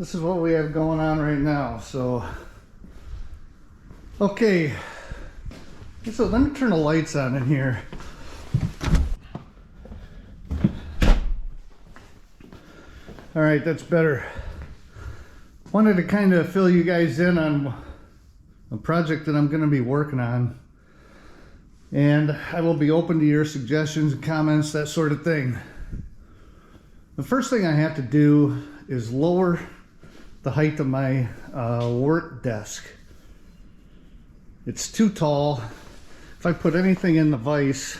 this is what we have going on right now. So, okay. So let me turn the lights on in here. All right, that's better. Wanted to kind of fill you guys in on a project that I'm going to be working on. And I will be open to your suggestions and comments, that sort of thing. The first thing I have to do is lower the height of my work desk. It's too tall. If I put anything in the vise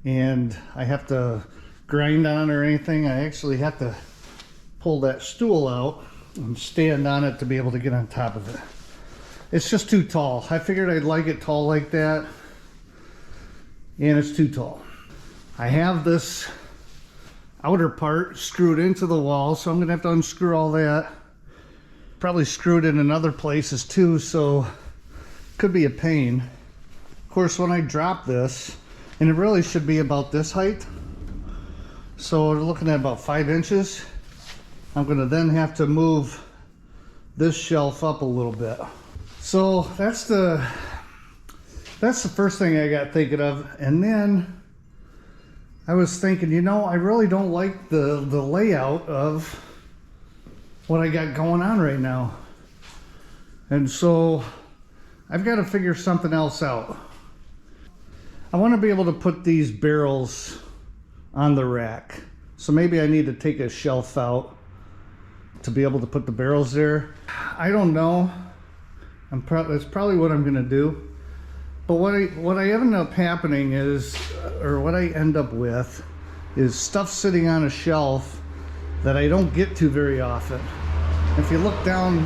and I have to grind on or anything, I actually have to pull that stool out and stand on it to be able to get on top of it. It's just too tall. I figured I'd like it tall like that, and it's too tall. I have this outer part screwed into the wall, so I'm gonna have to unscrew all that. Probably screwed it in other places too, so could be a pain. Of course, when I drop this, and it really should be about this height, so we're looking at about 5 inches. I'm going to then have to move this shelf up a little bit. So that's the first thing I got thinking of. And then I was thinking, you know, I really don't like the layout of what I got going on right now. And so I've got to figure something else out. I want to be able to put these barrels on the rack. So maybe I need to take a shelf out to be able to put the barrels there. I don't know. That's probably what I'm gonna do. But what I end up happening is, or what I end up with, is stuff sitting on a shelf that I don't get to very often. If you look down,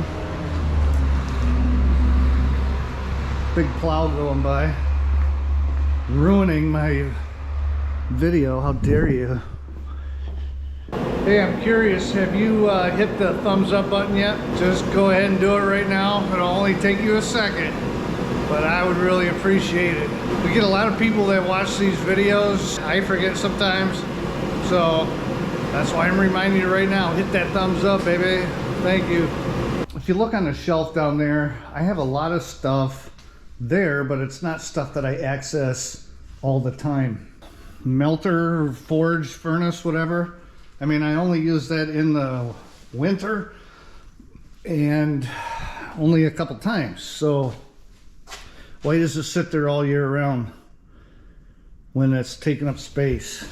big plow going by, ruining my video. How dare you? Hey, I'm curious, have you hit the thumbs up button yet? Just go ahead and do it right now. It'll only take you a second, but I would really appreciate it. We get a lot of people that watch these videos. I forget sometimes, so that's why I'm reminding you right now. Hit that thumbs up, baby. Thank you. If you look on the shelf down there, I have a lot of stuff there, but it's not stuff that I access all the time. Melter, forge, furnace, whatever. I mean, I only use that in the winter and only a couple times. So why does it sit there all year round when it's taking up space?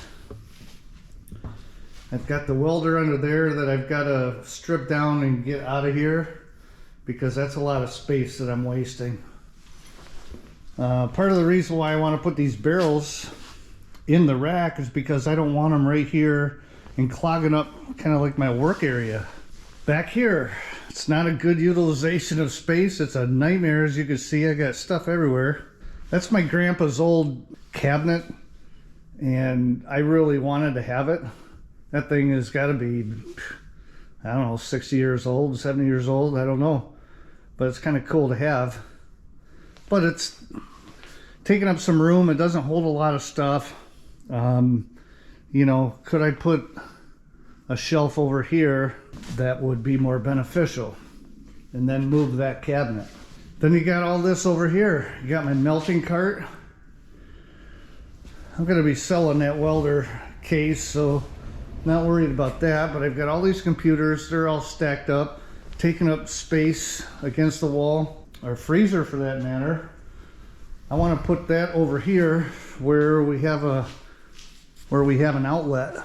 I've got the welder under there that I've got to strip down and get out of here because that's a lot of space that I'm wasting. Part of the reason why I want to put these barrels in the rack is because I don't want them right here and clogging up kind of like my work area. Back here, it's not a good utilization of space. It's a nightmare. As you can see, I got stuff everywhere. That's my grandpa's old cabinet, and I really wanted to have it. That thing has got to be, I don't know, 60 years old, 70 years old, I don't know. But it's kind of cool to have. But it's taking up some room. It doesn't hold a lot of stuff. You know, could I put a shelf over here that would be more beneficial and then move that cabinet? Then you got all this over here. You got my melting cart. I'm going to be selling that welder case, so not worried about that. But I've got all these computers. They're all stacked up, taking up space against the wall. Our freezer, for that matter. I want to put that over here where we have an outlet.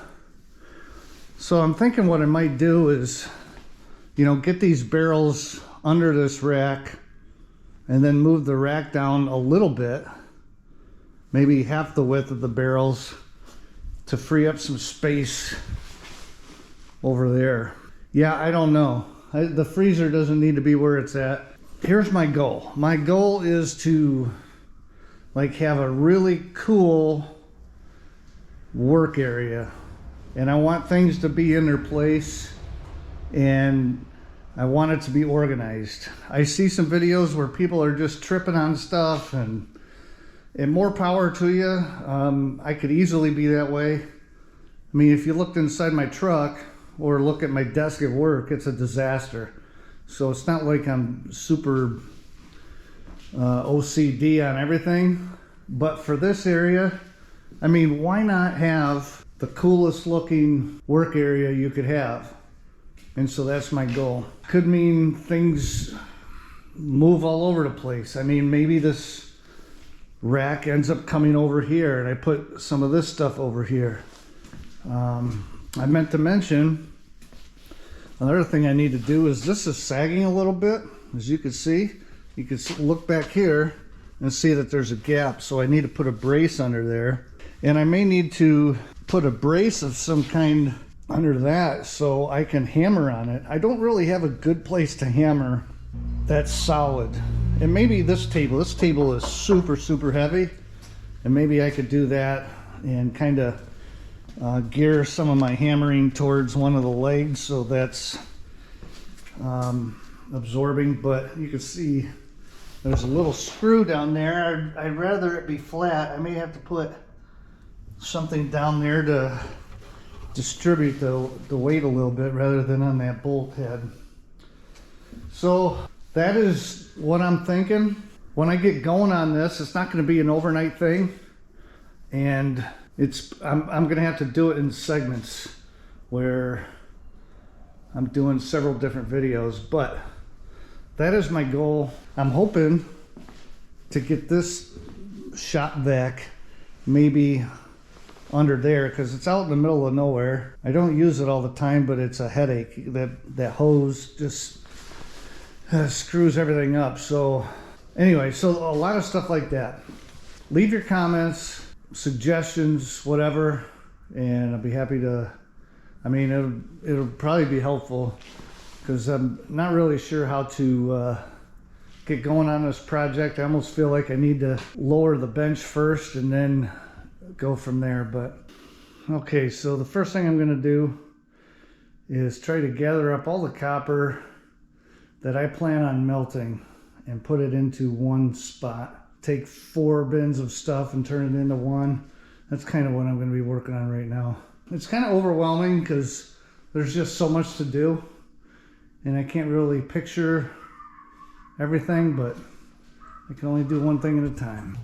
So I'm thinking what I might do is, you know, get these barrels under this rack and then move the rack down a little bit, maybe half the width of the barrels, to free up some space over there. Yeah, I don't know. The freezer doesn't need to be where it's at. Here's my goal. My goal is to like have a really cool work area, and I want things to be in their place, and I want it to be organized. I see some videos where people are just tripping on stuff, and more power to you. I could easily be that way. I mean, if you looked inside my truck, or look at my desk at work, it's a disaster. So it's not like I'm super OCD on everything, but for this area, I mean, why not have the coolest looking work area you could have? And so that's my goal. Could mean things move all over the place. I mean, maybe this rack ends up coming over here and I put some of this stuff over here. I meant to mention, another thing I need to do is this is sagging a little bit. As you can see, you can look back here and see that there's a gap. So I need to put a brace under there. And I may need to put a brace of some kind under that so I can hammer on it. I don't really have a good place to hammer that's solid. And maybe this table is super heavy, and maybe I could do that and kind of gear some of my hammering towards one of the legs so that's absorbing. But you can see there's a little screw down there. I'd rather it be flat. I may have to put something down there to distribute the weight a little bit rather than on that bolt head. So that is what I'm thinking. When I get going on this, it's not going to be an overnight thing, and I'm going to have to do it in segments where I'm doing several different videos, but that is my goal. I'm hoping to get this shop vac maybe under there, because it's out in the middle of nowhere. I don't use it all the time, but it's a headache. That hose just screws everything up. So anyway, so a lot of stuff like that. Leave your comments, suggestions, whatever, and I'll be happy to, I mean, it'll probably be helpful, because I'm not really sure how to get going on this project. I almost feel like I need to lower the bench first and then go from there. But okay, so the first thing I'm going to do is try to gather up all the copper that I plan on melting and put it into one spot. Take 4 bins of stuff and turn it into one. That's kind of what I'm going to be working on right now. It's kind of overwhelming because there's just so much to do and I can't really picture everything, but I can only do one thing at a time.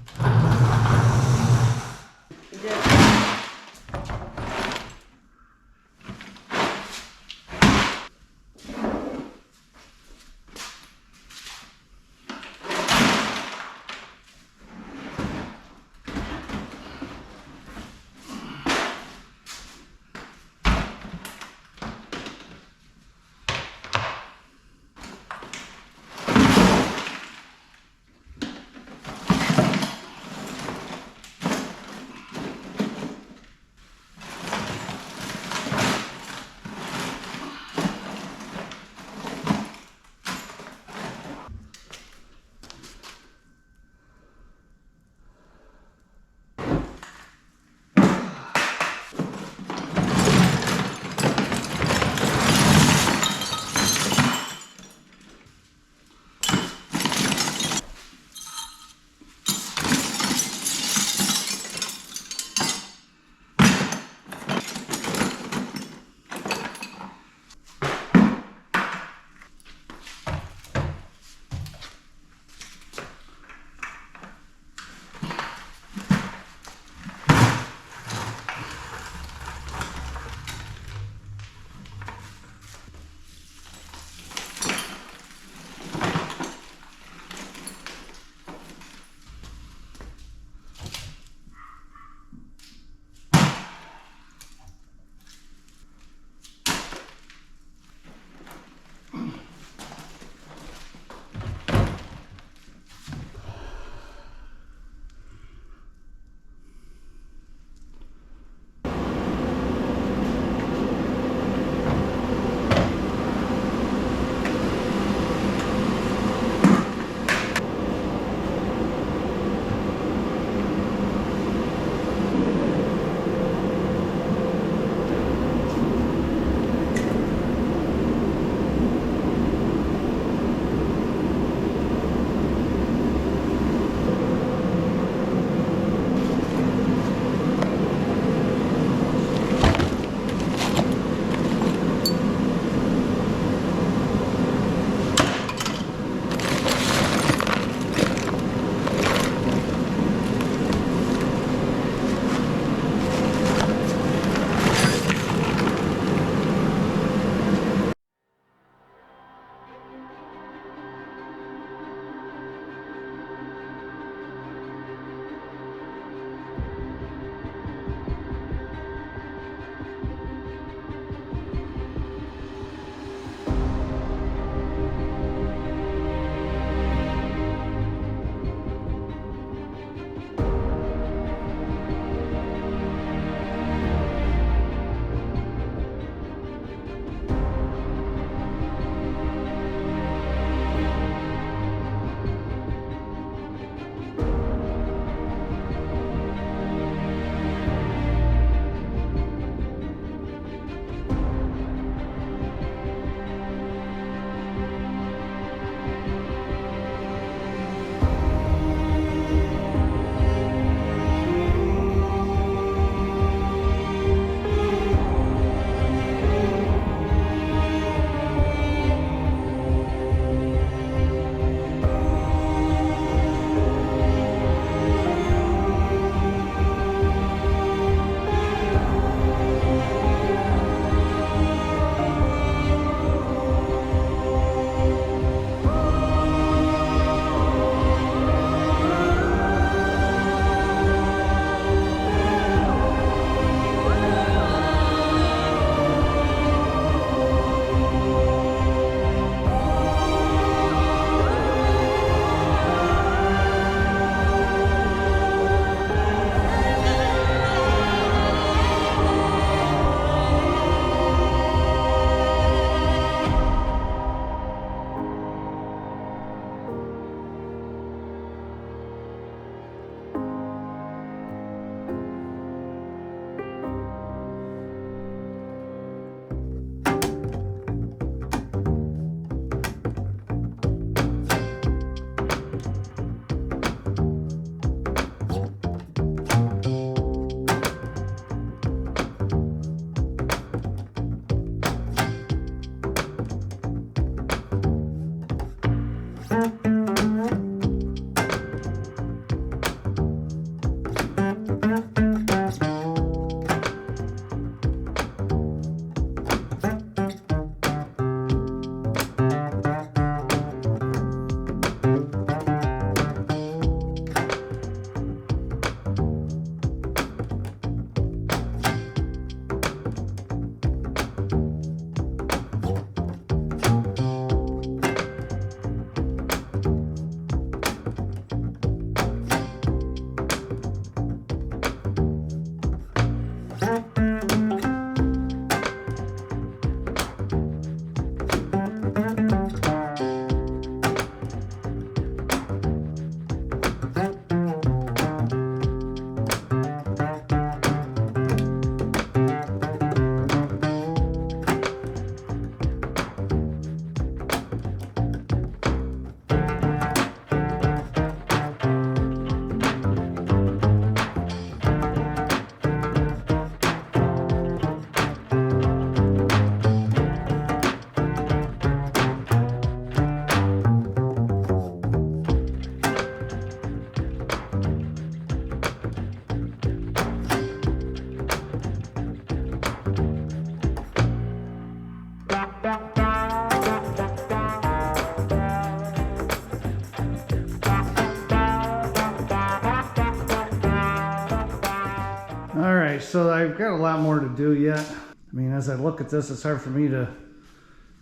All right, so I've got a lot more to do yet. I mean, as I look at this, it's hard for me to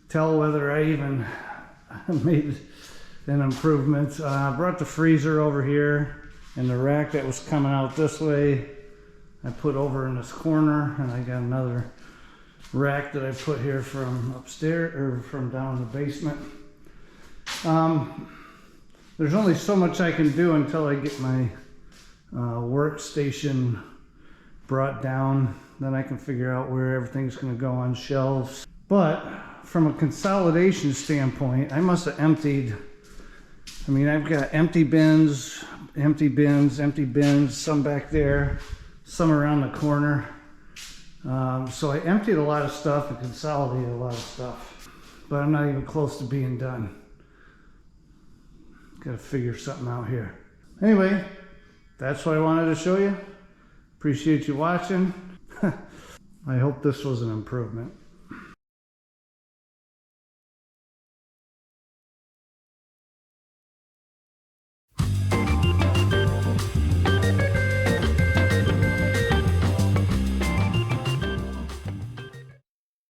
tell whether I even made an improvement. I brought the freezer over here, and the rack that was coming out this way, I put over in this corner, and I got another rack that I put here from upstairs, or from down in the basement. There's only so much I can do until I get my workstation brought down. Then I can figure out where everything's going to go on shelves. But from a consolidation standpoint, I must have emptied. I mean, I've got empty bins, some back there, some around the corner. So I emptied a lot of stuff and consolidated a lot of stuff. But I'm not even close to being done. Got to figure something out here. Anyway, that's what I wanted to show you. Appreciate you watching. I hope this was an improvement.